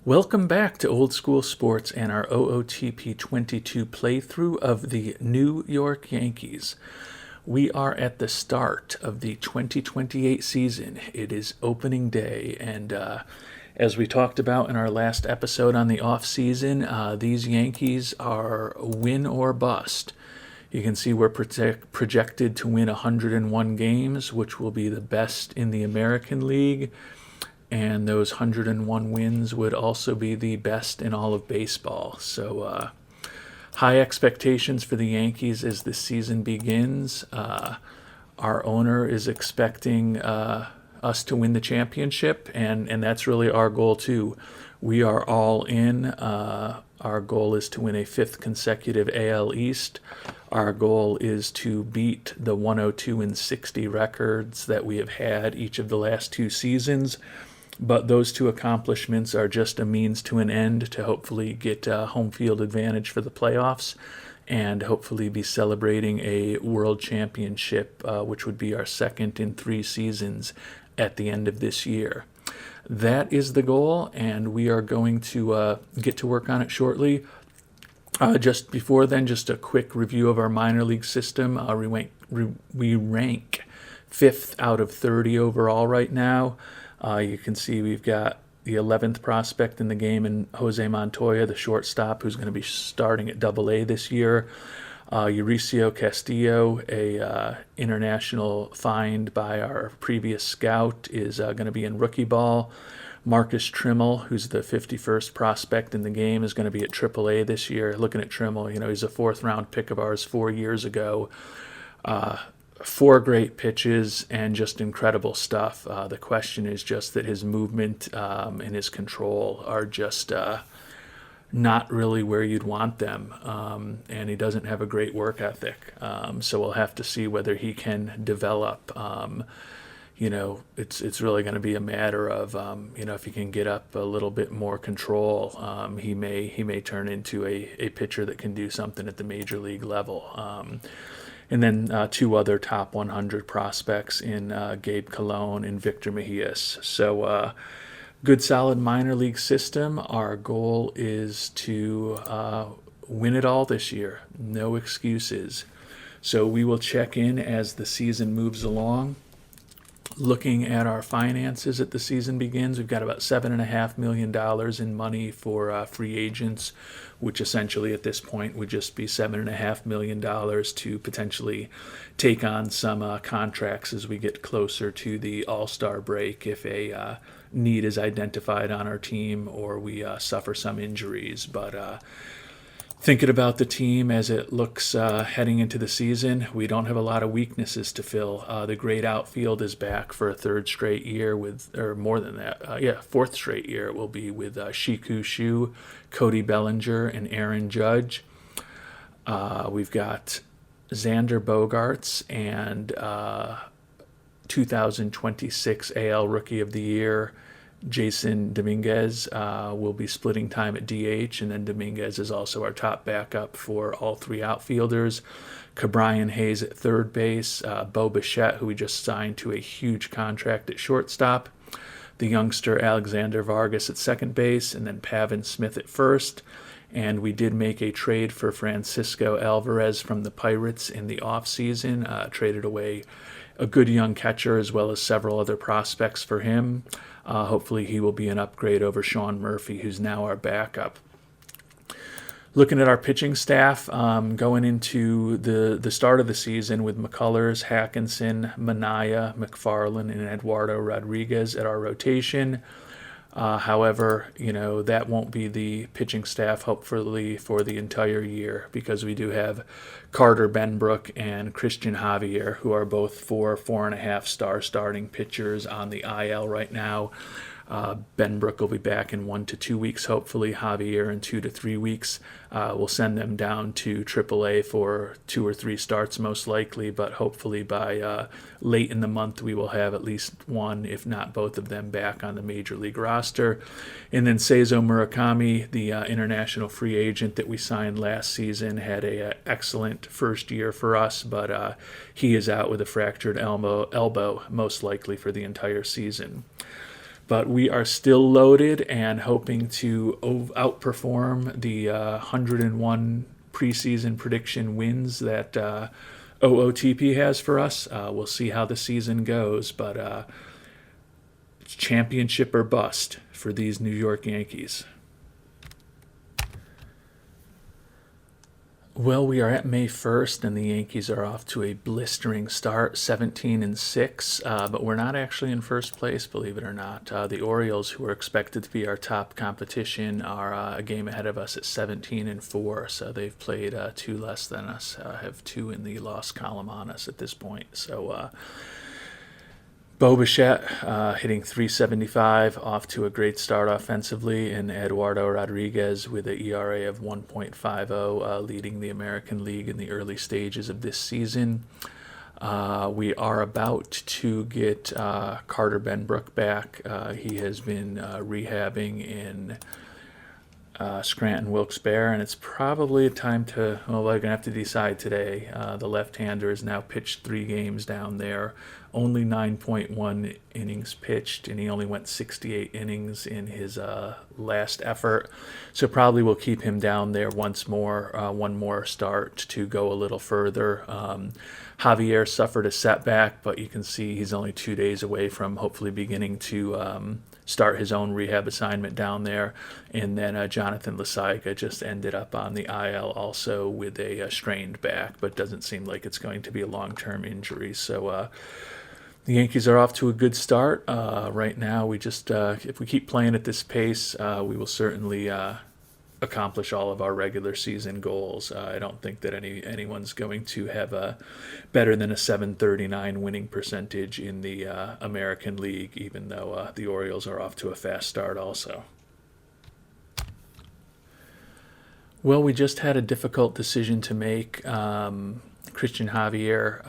Welcome back to Old School Sports and our OOTP 22 playthrough of the New York Yankees. We are at the start of the 2028 season. It is opening day, and as we talked about in our last episode on the off season, these Yankees are win or bust. You can see we're projected to win 101 games, which will be the best in the American League. And those 101 wins would also be the best in all of baseball. So high expectations for the Yankees as the season begins. Our owner is expecting us to win the championship, and that's really our goal too. We are all in. Our goal is to win a fifth consecutive AL East. Our goal is to beat the 102-60 records that we have had each of the last two seasons. But those two accomplishments are just a means to an end to hopefully get home field advantage for the playoffs and hopefully be celebrating a world championship, which would be our second in 3 seasons at the end of this year. That is the goal, and we are going to get to work on it shortly. Just before then, just a quick review of our minor league system. We rank 5th out of 30 overall right now. You can see we've got the 11th prospect in the game in Jose Montoya, the shortstop, who's going to be starting at AA this year. Euricio Castillo, a international find by our previous scout, is going to be in rookie ball. Marcus Trimmel, who's the 51st prospect in the game, is going to be at AAA this year. Looking at Trimmel, he's a 4th-round pick of ours 4 years ago. 4 great pitches and just incredible stuff. The question is just that his movement and his control are just not really where you'd want them, and he doesn't have a great work ethic. So we'll have to see whether he can develop. It's really going to be a matter of if he can get up a little bit more control, he may turn into a pitcher that can do something at the major league level. And then 2 other top 100 prospects in Gabe Colon and Victor Mejias. So good, solid minor league system. Our goal is to win it all this year. No excuses. So we will check in as the season moves along. Looking at our finances at the season begins, we've got about $7.5 million in money for free agents, which essentially at this point would just be $7.5 million to potentially take on some contracts as we get closer to the All-Star break if a need is identified on our team or we suffer some injuries. But thinking about the team as it looks heading into the season, we don't have a lot of weaknesses to fill. The great outfield is back for a 3rd straight year or more than that. 4th straight year it will be with Shiku Shu, Cody Bellinger, and Aaron Judge. We've got Xander Bogaerts and 2026 AL Rookie of the Year Jason Dominguez will be splitting time at DH, and then Dominguez is also our top backup for all 3 outfielders. Cabrian Hayes at third base, Bo Bichette, who we just signed to a huge contract at shortstop, the youngster Alexander Vargas at second base, and then Pavin Smith at first. And we did make a trade for Francisco Alvarez from the Pirates in the offseason, traded away a good young catcher as well as several other prospects for him. Hopefully he will be an upgrade over Sean Murphy, who's now our backup. Looking at our pitching staff, going into the start of the season with McCullers, Hackenson, Minaya, Mcfarlane, and Eduardo Rodriguez at our rotation. However, that won't be the pitching staff, hopefully, for the entire year, because we do have Carter Benbrook and Christian Javier, who are both 4.5 star starting pitchers on the IL right now. Benbrook will be back in 1 to 2 weeks, hopefully. Javier in 2 to 3 weeks. We'll send them down to AAA for 2 or 3 starts, most likely, but hopefully by late in the month we will have at least one, if not both of them, back on the major league roster. And then Cezo Murakami, the international free agent that we signed last season, had a excellent first year for us, but he is out with a fractured elbow, most likely for the entire season. But we are still loaded and hoping to outperform the 101 preseason prediction wins that OOTP has for us. We'll see how the season goes, but championship or bust for these New York Yankees. Well, we are at May 1st, and the Yankees are off to a blistering start, 17-6, but we're not actually in first place, believe it or not. The Orioles, who are expected to be our top competition, are a game ahead of us at 17-4, so they've played two less than us, have two in the loss column on us at this point. So Bo Bichette hitting .375, off to a great start offensively, and Eduardo Rodriguez with an ERA of 1.50, leading the American League in the early stages of this season. We are about to get Carter Benbrook back. He has been rehabbing in Scranton Wilkes-Barre, and it's probably time to, well, we're going to have to decide today. The left-hander has now pitched 3 games down there, only 9.1 innings pitched, and he only went 68 innings in his last effort. So probably we'll keep him down there once more, one more start to go a little further. Javier suffered a setback, but you can see he's only 2 days away from hopefully beginning to start his own rehab assignment down there. And then Jonathan Lasaiga just ended up on the IL also with a strained back, but doesn't seem like it's going to be a long-term injury. So the Yankees are off to a good start. Right now, we just if we keep playing at this pace, we will certainly accomplish all of our regular season goals. I don't think that anyone's going to have a better than a .739 winning percentage in the American League, even though the Orioles are off to a fast start also. Well, we just had a difficult decision to make. Christian Javier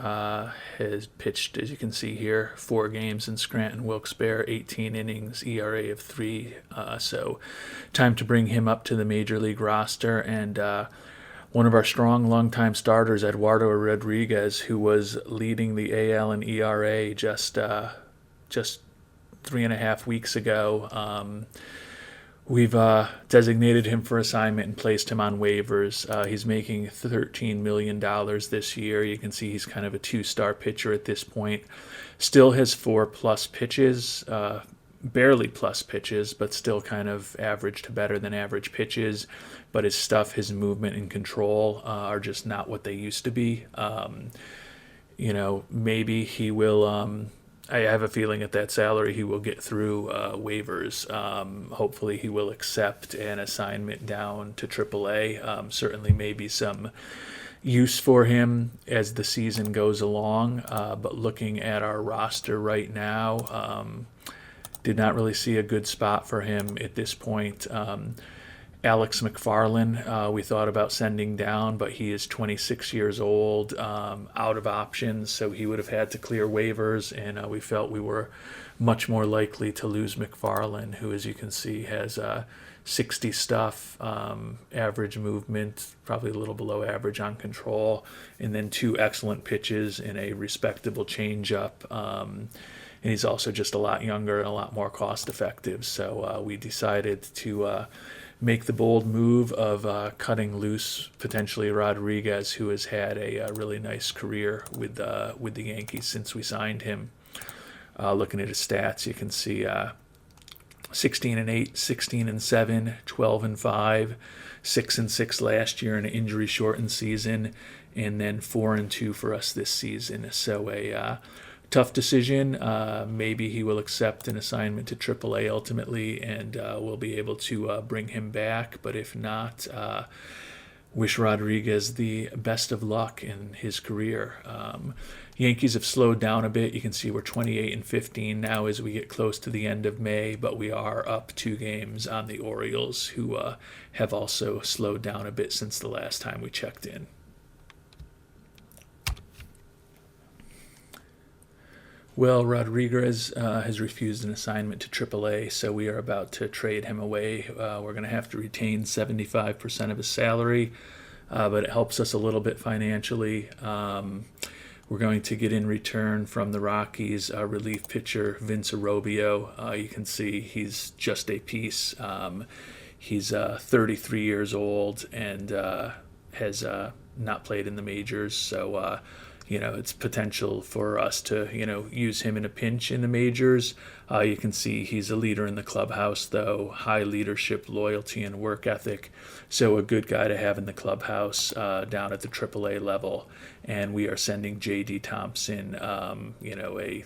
has pitched, as you can see here, 4 games in Scranton Wilkes-Barre, 18 innings, ERA of 3. So time to bring him up to the Major League roster. And one of our strong longtime starters, Eduardo Rodriguez, who was leading the AL in ERA just 3.5 weeks ago, we've designated him for assignment and placed him on waivers. He's making $13 million this year. You can see he's kind of a 2-star pitcher at this point. Still has 4+ pitches, barely plus pitches, but still kind of average to better than average pitches. But his stuff, his movement and control are just not what they used to be. Maybe he will... I have a feeling at that salary he will get through waivers. Hopefully he will accept an assignment down to AAA. Certainly maybe some use for him as the season goes along. But looking at our roster right now, did not really see a good spot for him at this point. Alex Mcfarlane, we thought about sending down, but he is 26 years old, out of options, so he would have had to clear waivers, and we felt we were much more likely to lose Mcfarlane, who, as you can see, has 60 stuff, average movement, probably a little below average on control, and then 2 excellent pitches and a respectable changeup. And he's also just a lot younger and a lot more cost-effective, so we decided to make the bold move of cutting loose potentially Rodriguez, who has had a really nice career with the Yankees since we signed him. Looking at his stats, you can see 16-8, 16-7, 12-5, 6-6 last year in an injury-shortened season, and then 4-2 for us this season. So a tough decision. Maybe he will accept an assignment to AAA ultimately, and we'll be able to bring him back. But if not, wish Rodriguez the best of luck in his career. Yankees have slowed down a bit. You can see we're 28-15 now as we get close to the end of May, but we are up 2 games on the Orioles, who have also slowed down a bit since the last time we checked in. Well, Rodriguez has refused an assignment to AAA, so we are about to trade him away. We're going to have to retain 75% of his salary, but it helps us a little bit financially. We're going to get in return from the Rockies relief pitcher Vince Robio. You can see he's just a piece. He's 33 years old and has not played in the majors, so it's potential for us to use him in a pinch in the majors. You can see he's a leader in the clubhouse, though. High leadership, loyalty, and work ethic. So a good guy to have in the clubhouse down at the AAA level. And we are sending J.D. Thompson, a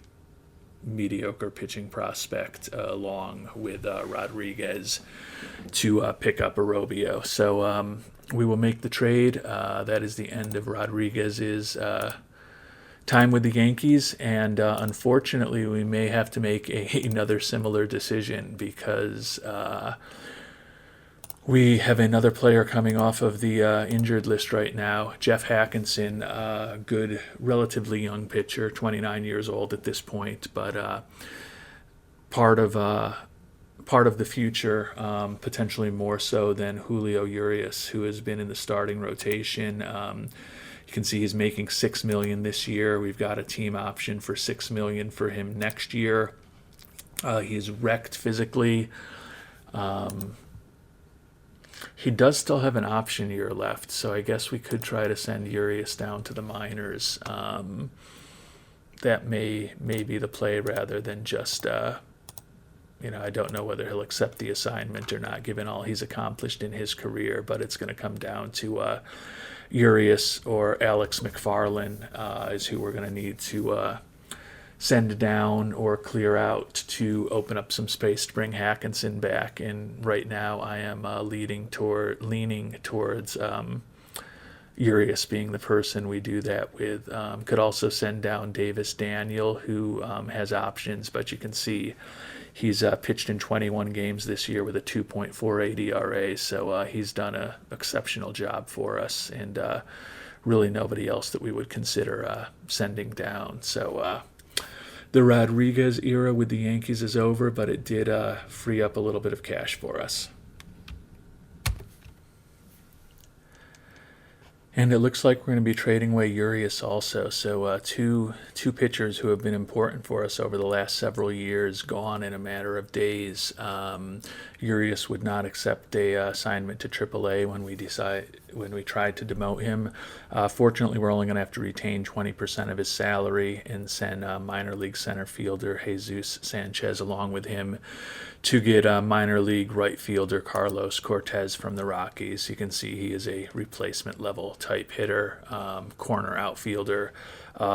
mediocre pitching prospect, along with Rodriguez to pick up a Robio. So we will make the trade. That is the end of Rodriguez's time with the Yankees, and unfortunately we may have to make another similar decision because we have another player coming off of the injured list right now, Jeff Hackenson, good, relatively young pitcher, 29 years old at this point, but part of the future, potentially more so than Julio Urias, who has been in the starting rotation. You can see he's making $6 million this year. We've got a team option for $6 million for him next year. He's wrecked physically. He does still have an option year left, so I guess we could try to send Urias down to the minors. That may be the play rather than just I don't know whether he'll accept the assignment or not, given all he's accomplished in his career, but it's going to come down to Urias or Alex Mcfarlane is who we're going to need to send down or clear out to open up some space to bring Hackenson back. And right now I am leaning towards Urias being the person we do that with. Could also send down Davis Daniel, who has options, but you can see he's pitched in 21 games this year with a 2.48 ERA, so he's done an exceptional job for us, and really nobody else that we would consider sending down. So the Rodriguez era with the Yankees is over, but it did free up a little bit of cash for us. And it looks like we're going to be trading away Urias also. So two pitchers who have been important for us over the last several years gone in a matter of days. Urias would not accept a assignment to AAA when we tried to demote him. Fortunately, we're only going to have to retain 20% of his salary and send minor league center fielder Jesus Sanchez along with him to get minor league right fielder Carlos Cortez from the Rockies. You can see he is a replacement level type hitter, corner outfielder.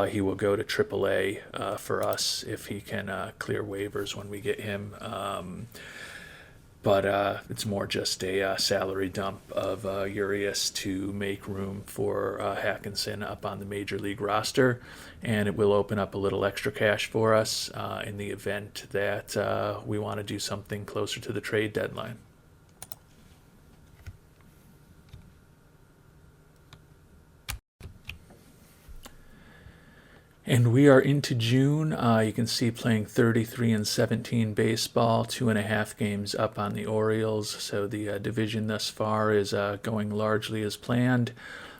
He will go to AAA for us if he can clear waivers when we get him. But it's more just a salary dump of Urias to make room for Hackenson up on the major league roster, and it will open up a little extra cash for us in the event that we want to do something closer to the trade deadline. And we are into June. You can see playing 33-17 baseball, 2.5 games up on the Orioles. So the division thus far is going largely as planned.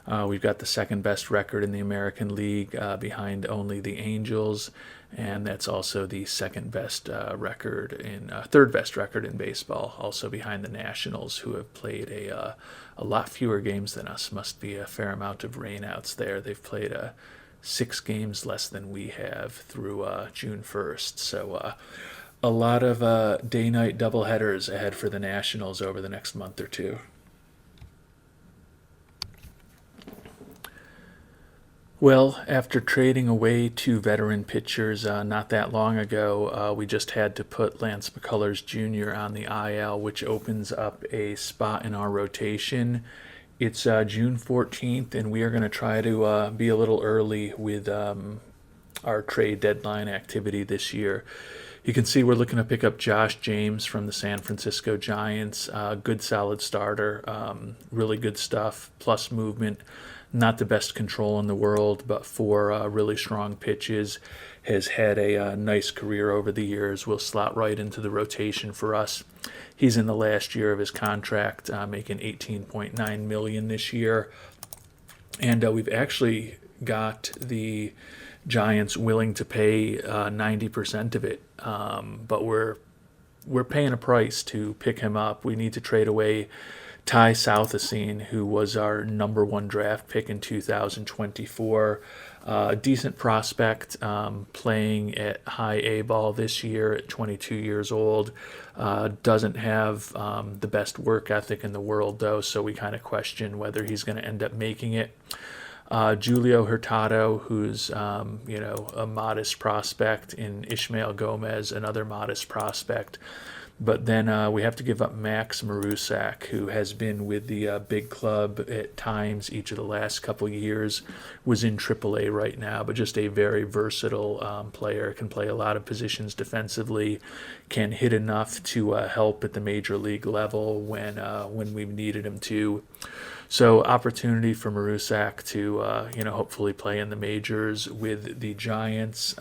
We've got the second best record in the American League, behind only the Angels, and that's also the third best record in baseball, also behind the Nationals, who have played a lot fewer games than us. Must be a fair amount of rainouts there. They've played 6 games less than we have through June 1st. So a lot of day-night doubleheaders ahead for the Nationals over the next month or two. Well, after trading away 2 veteran pitchers not that long ago, we just had to put Lance McCullers Jr. on the IL, which opens up a spot in our rotation. It's June 14th, and we are going to try to be a little early with our trade deadline activity this year. You can see we're looking to pick up Josh James from the San Francisco Giants. Good, solid starter, really good stuff, plus movement. Not the best control in the world, but for really strong pitches. Has had a nice career over the years. Will slot right into the rotation for us. He's in the last year of his contract, making $18.9 million this year. And we've actually got the Giants willing to pay 90% of it, but we're paying a price to pick him up. We need to trade away Ty Southasine, who was our number one draft pick in 2024. Decent prospect, playing at high A ball this year at 22 years old. Doesn't have the best work ethic in the world, though, so we kind of question whether he's going to end up making it. Julio Hurtado, who's a modest prospect, in Ishmael Gomez, another modest prospect. But then we have to give up Max Marusack, who has been with the big club at times each of the last couple years, was in AAA right now, but just a very versatile player, can play a lot of positions defensively, can hit enough to help at the major league level when we've needed him to. So opportunity for Marusack to hopefully play in the majors with the Giants.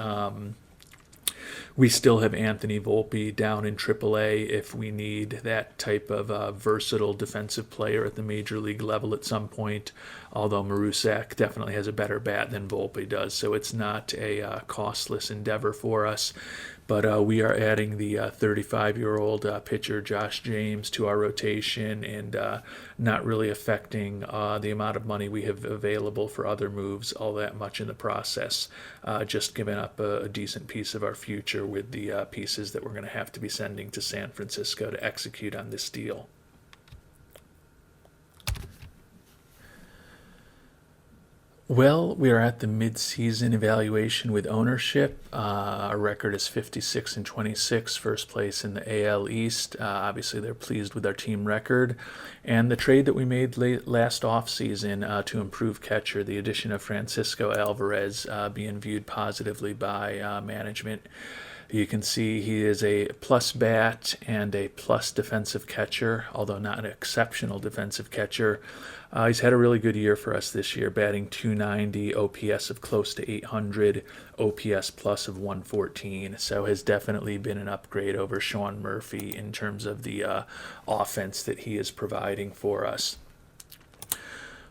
We still have Anthony Volpe down in AAA if we need that type of versatile defensive player at the major league level at some point, although Marusack definitely has a better bat than Volpe does, so it's not a costless endeavor for us. But we are adding the 35-year-old pitcher Josh James to our rotation, and not really affecting the amount of money we have available for other moves all that much in the process. Just giving up a decent piece of our future with the pieces that we're going to have to be sending to San Francisco to execute on this deal. Well, we are at the mid-season evaluation with ownership. Our record is 56-26, first place in the AL East. Obviously, they're pleased with our team record. And the trade that we made last offseason to improve catcher, the addition of Francisco Alvarez, being viewed positively by management. You can see he is a plus bat and a plus defensive catcher, although not an exceptional defensive catcher. He's had a really good year for us this year, batting .290, OPS of close to 800, OPS plus of 114. So has definitely been an upgrade over Sean Murphy in terms of the offense that he is providing for us.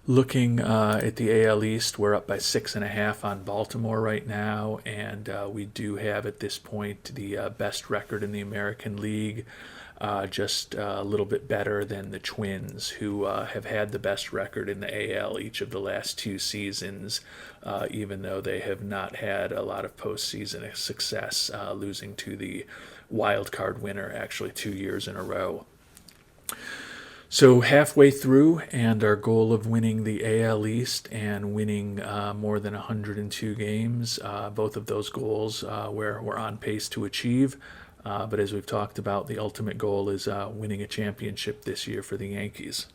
Looking at the AL East, we're up by 6.5 on Baltimore right now, and we do have at this point the best record in the American League, just a little bit better than the Twins, who have had the best record in the AL each of the last two seasons, even though they have not had a lot of postseason success, losing to the wild card winner actually 2 years in a row. So halfway through, and our goal of winning the AL East and winning more than 102 games, both of those goals we're on pace to achieve. But as we've talked about, the ultimate goal is winning a championship this year for the Yankees.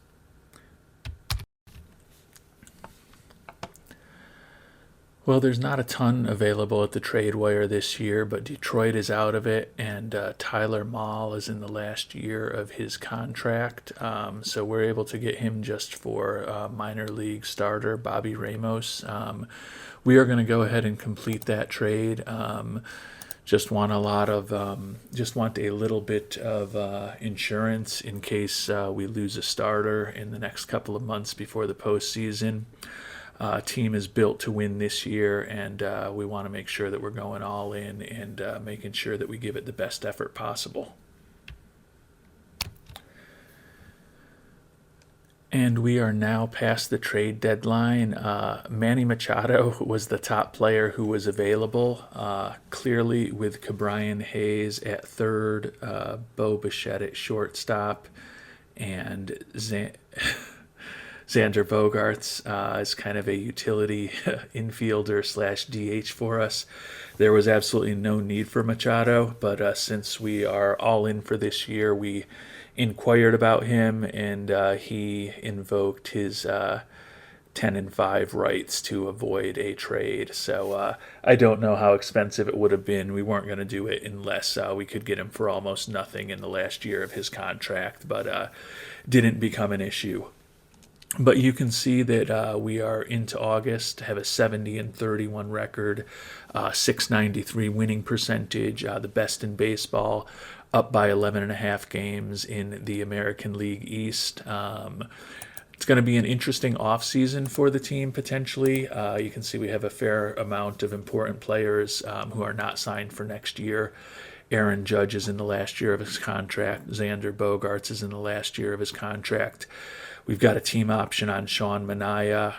Well, there's not a ton available at the trade wire this year, but Detroit is out of it, and Tyler Mahle is in the last year of his contract. So we're able to get him just for minor league starter Bobby Ramos. We are going to go ahead and complete that trade. Just want a little bit of insurance in case we lose a starter in the next couple of months before the postseason. Team is built to win this year, and we want to make sure that we're going all in and making sure that we give it the best effort possible. And we are now past the trade deadline. Manny Machado was the top player who was available, clearly with Ke'Bryan Hayes at third, Bo Bichette at shortstop, and Xander Bogaerts is kind of a utility infielder / DH for us. There was absolutely no need for Machado, but since we are all in for this year, we inquired about him, and he invoked his 10-5 rights to avoid a trade. So I don't know how expensive it would have been. We weren't going to do it unless we could get him for almost nothing in the last year of his contract, but didn't become an issue. But you can see that we are into August, have a 70-31 record, 693 winning percentage, the best in baseball, up by 11.5 games in the American League East. It's going to be an interesting offseason for the team, potentially. You can see we have a fair amount of important players who are not signed for next year. Aaron Judge is in the last year of his contract. Xander Bogaerts is in the last year of his contract. We've got a team option on Sean Manaea.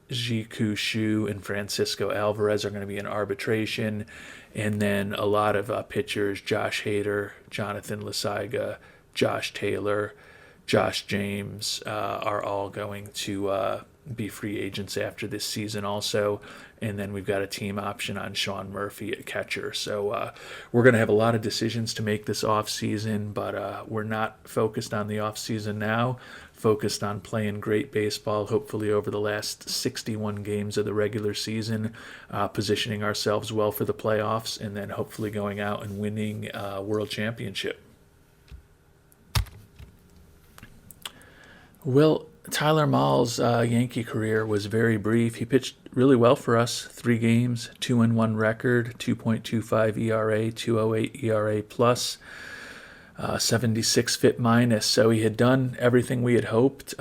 Jiku Shu and Francisco Alvarez are going to be in arbitration. And then a lot of pitchers, Josh Hader, Jonathan Lasaiga, Josh Taylor, Josh James are all going to be free agents after this season also. And then we've got a team option on Sean Murphy at catcher. So we're going to have a lot of decisions to make this offseason, but we're not focused on the offseason now. Focused on playing great baseball, hopefully over the last 61 games of the regular season, positioning ourselves well for the playoffs, and then hopefully going out and winning a world championship. Well, Tyler Mahle's Yankee career was very brief. He pitched really well for us. 3 games, 2-1 record, 2.25 ERA, 2.08 ERA plus, 76 FIP minus. So he had done everything we had hoped,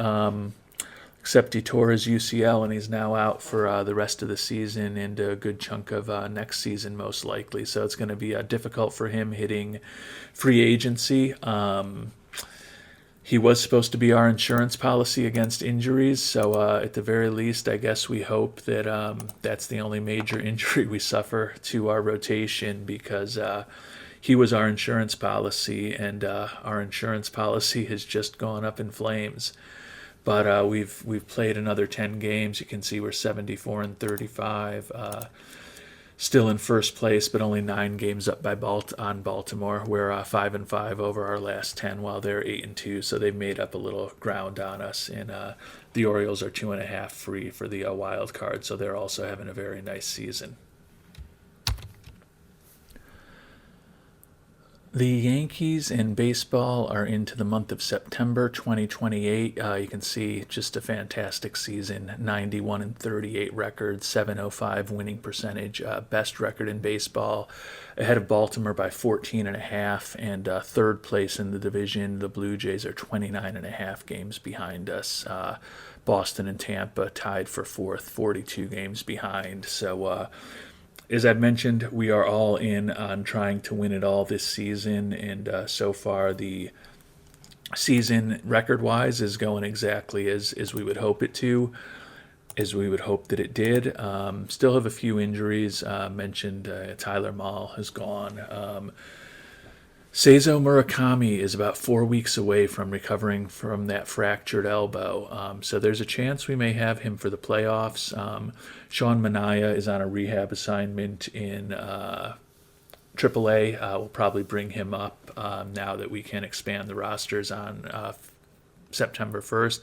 except he tore his UCL, and he's now out for the rest of the season and a good chunk of next season most likely. So it's going to be difficult for him hitting free agency. He was supposed to be our insurance policy against injuries, so at the very least, I guess we hope that that's the only major injury we suffer to our rotation, because he was our insurance policy, and our insurance policy has just gone up in flames. But we've played another 10 games. You can see we're 74-35. Still in first place, but only 9 games up on Baltimore. We're 5-5 over our last 10, while they're 8-2. So they've made up a little ground on us. And the Orioles are 2.5 free for the wild card, so they're also having a very nice season. The Yankees in baseball are into the month of September 2028. You can see just a fantastic season, 91-38 record, 705 winning percentage, best record in baseball, ahead of Baltimore by 14.5, and third place in the division. The Blue Jays are 29.5 games behind us. Boston and Tampa tied for fourth, 42 games behind. So as I've mentioned, we are all in on trying to win it all this season, and so far the season record-wise is going exactly as we would hope it to, as we would hope that it did. Still have a few injuries. Mentioned Tyler Mahle has gone. Cezo Murakami is about 4 weeks away from recovering from that fractured elbow. So there's a chance we may have him for the playoffs. Sean Manaea is on a rehab assignment in AAA. We'll probably bring him up now that we can expand the rosters on September 1st.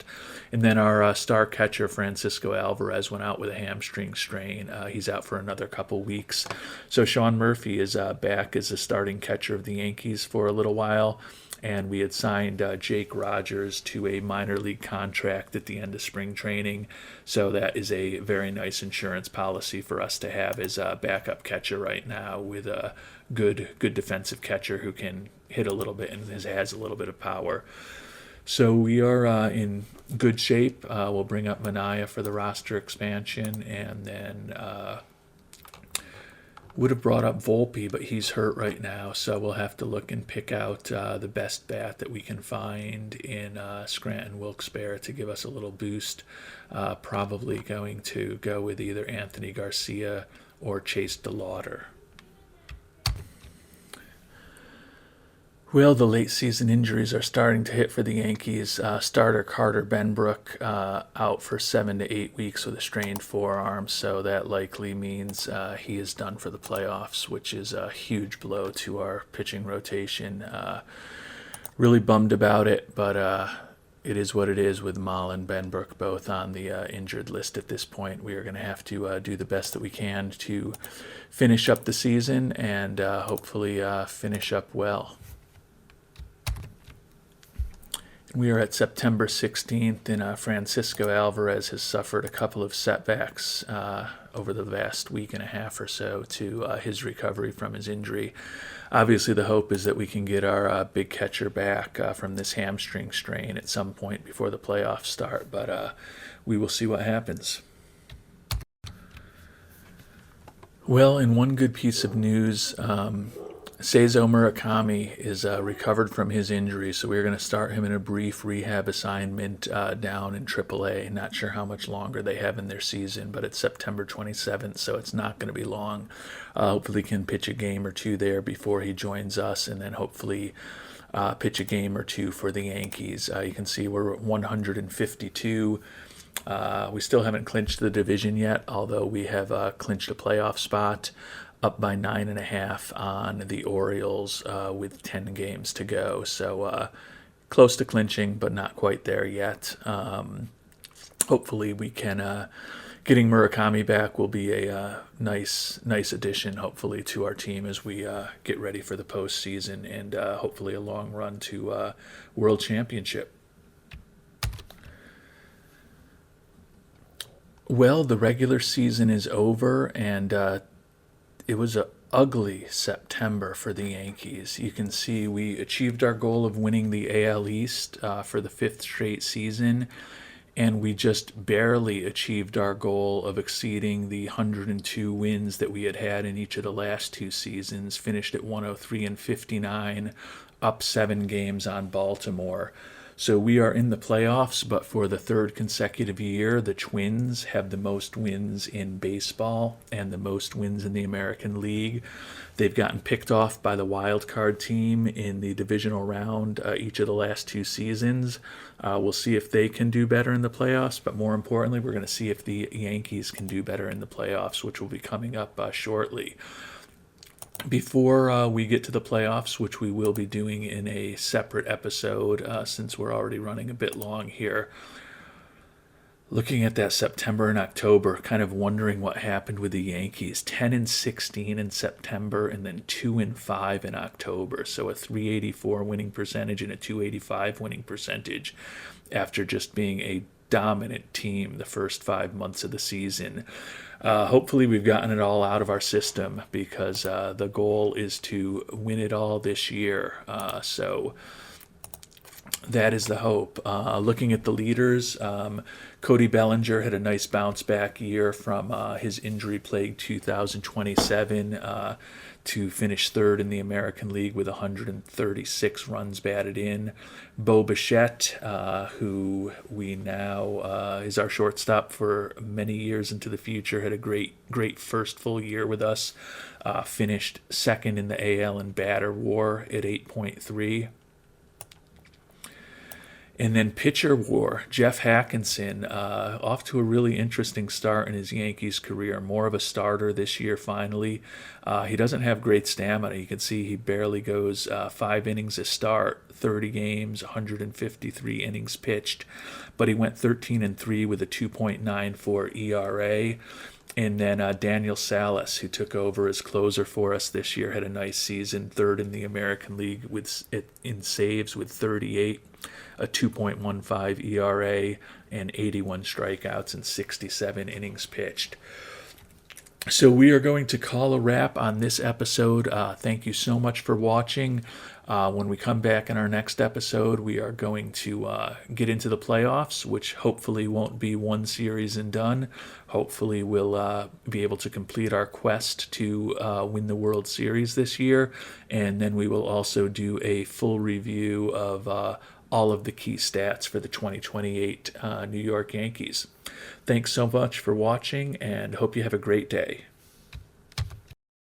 And then our star catcher, Francisco Alvarez, went out with a hamstring strain. He's out for another couple weeks. So Sean Murphy is back as a starting catcher of the Yankees for a little while. And we had signed Jake Rogers to a minor league contract at the end of spring training. So that is a very nice insurance policy for us to have as a backup catcher right now, with a good defensive catcher who can hit a little bit and has a little bit of power. So we are in good shape. We'll bring up Manaea for the roster expansion, and then would have brought up Volpe, but he's hurt right now, so we'll have to look and pick out the best bat that we can find in Scranton Wilkes-Barre to give us a little boost. Probably going to go with either Anthony Garcia or Chase DeLauder. Well, the late season injuries are starting to hit for the Yankees. Starter Carter Benbrook out for 7 to 8 weeks with a strained forearm, so that likely means he is done for the playoffs, which is a huge blow to our pitching rotation. Really bummed about it, but it is what it is with Mahle and Benbrook both on the injured list at this point. We are going to have to do the best that we can to finish up the season and hopefully finish up well. We are at September 16th, and Francisco Alvarez has suffered a couple of setbacks over the last week and a half or so to his recovery from his injury. Obviously, the hope is that we can get our big catcher back from this hamstring strain at some point before the playoffs start, but we will see what happens. Well, in one good piece of news, Cezo Murakami is recovered from his injury, so we're going to start him in a brief rehab assignment down in AAA. Not sure how much longer they have in their season, but it's September 27th, so it's not going to be long. Hopefully he can pitch a game or two there before he joins us, and then hopefully pitch a game or two for the Yankees. You can see we're at 152. We still haven't clinched the division yet, although we have clinched a playoff spot, up by 9.5 on the Orioles with 10 games to go. So close to clinching, but not quite there yet. Hopefully we can, getting Murakami back will be a nice addition, hopefully, to our team as we get ready for the postseason and hopefully a long run to World Championship. Well, the regular season is over, and it was an ugly September for the Yankees. You can see we achieved our goal of winning the AL East for the 5th straight season, and we just barely achieved our goal of exceeding the 102 wins that we had had in each of the last 2 seasons, finished at 103 and 59, up 7 games on Baltimore. So we are in the playoffs, but for the 3rd consecutive year, the Twins have the most wins in baseball and the most wins in the American League. They've gotten picked off by the wild card team in the divisional round each of the last 2 seasons. We'll see if they can do better in the playoffs, but more importantly, we're going to see if the Yankees can do better in the playoffs, which will be coming up shortly. Before we get to the playoffs, which we will be doing in a separate episode since we're already running a bit long here, looking at that September and October, kind of wondering what happened with the Yankees. 10 and 16 in September, and then 2 and 5 in October. So a 384 winning percentage and a 285 winning percentage after just being a dominant team the first 5 months of the season. Hopefully we've gotten it all out of our system, because the goal is to win it all this year. So that is the hope. Looking at the leaders, Cody Bellinger had a nice bounce back year from his injury-plagued 2027 to finish 3rd in the American League with 136 runs batted in. Bo Bichette, who we now is our shortstop for many years into the future, had a great first full year with us. Finished 2nd in the AL in batter WAR at 8.3. And then pitcher WAR, Jeff Hackenson, off to a really interesting start in his Yankees career. More of a starter this year, finally. He doesn't have great stamina. You can see he barely goes 5 innings a start, 30 games, 153 innings pitched. But he went 13 and 3 with a 2.94 ERA. And then Daniel Salas, who took over as closer for us this year, had a nice season, 3rd in the American League in saves with 38, a 2.15 ERA, and 81 strikeouts and 67 innings pitched. So we are going to call a wrap on this episode. Thank you so much for watching. When we come back in our next episode, we are going to get into the playoffs, which hopefully won't be one series and done. Hopefully we'll be able to complete our quest to win the World Series this year. And then we will also do a full review of all of the key stats for the 2028 New York Yankees. Thanks so much for watching, and hope you have a great day.